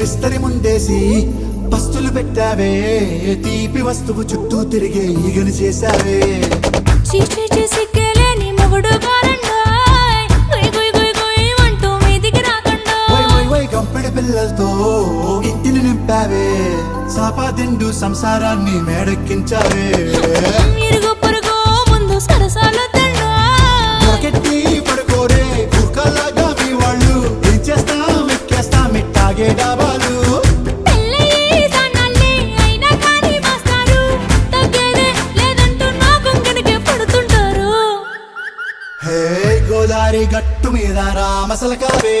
విస్తరి ముందేసి పస్తులు పెట్టావే, తీపి వస్తువు చుట్టూ తిరిగే ఈగలు చేశావే. గంపెడి పిల్లలతో ఇంటిని నింపావే, సాపాదిండు సంసారాన్ని మేడెక్కించావే. పడుకోరే కుక్కలాగా మీ వాళ్ళు, ఏం చేస్తాం ఎక్కేస్తాం ఇట్టాగే డాబాలు. గోదారి గట్టు మీద రామసలకావే,